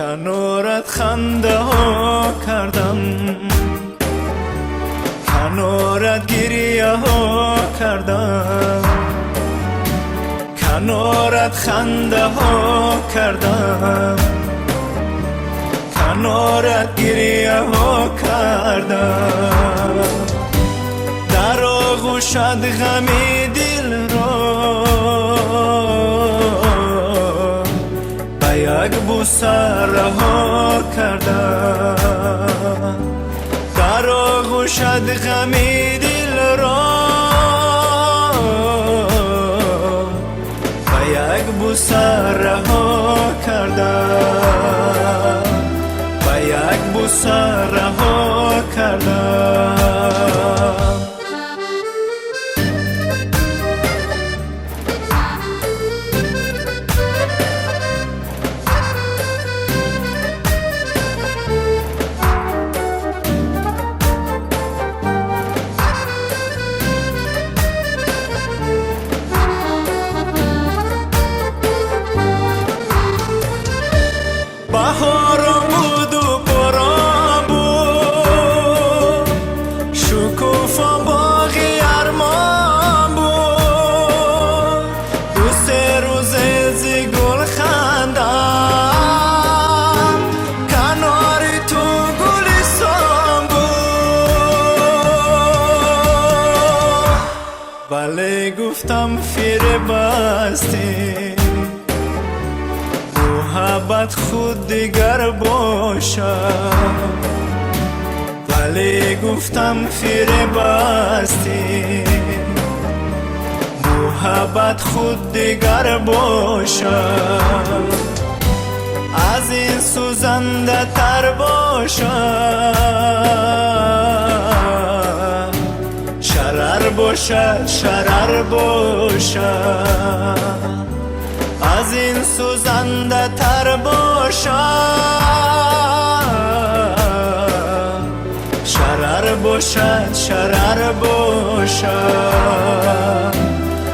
کنارت خنده ها کردم، کنارت گریه ها کردم، کنارت خنده ها کردم، کنارت گریه ها کردم. در آغوشت غمی دل را به یک بوسه رها کردم. در آغوشت غمی دل را به یک بوسه رها کردم، به یک بوسه رها کردم. بهارم بود و باران بود، شکوفا باغی ارمان بود. دو سه روز از گل خندم، کنار تو گلستان بود. ولی گفتم فریب بستی، محبت خود دیگر باشد. ولی گفتم فریب بستی، محبت خود دیگر باشد. از این سوزنده تر باشد، شرر باشد، شرر باشد. از این سوزنده تر باشد، شرر باشد، شرر باشد.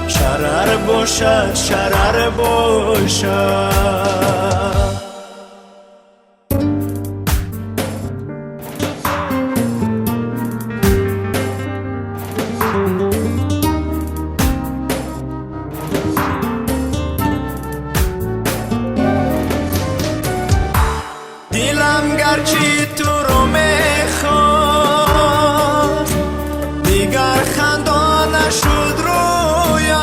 شرر باشد، شرر باشد. دلم گرچه تو رو میخواست، دیگر خنده نشد رویم.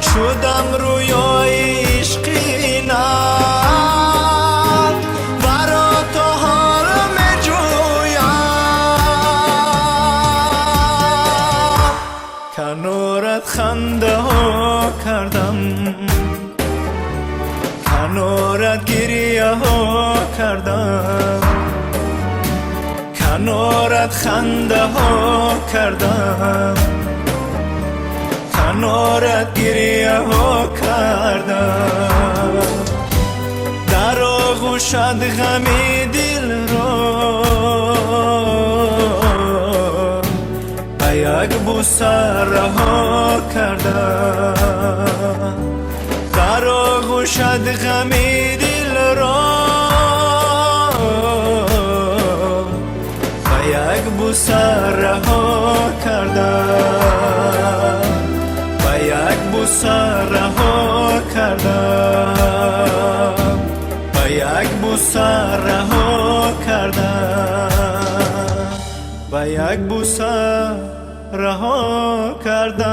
شدم رویای عشقی ناب، برا تو حال میجویم. کنارت خنده ها کردم، کنارت گریه ها کردم، کنارت خنده ها کردم، کنارت گریه ها کردم. در آغوشت غمی دل را به یک بوسه رها کردم. در آغوشت غمی دل را به یک بوسه رها کردم، به یک بوسه رها کردم، به یک بوسه رها کردم، به یک بوسه رها کردم.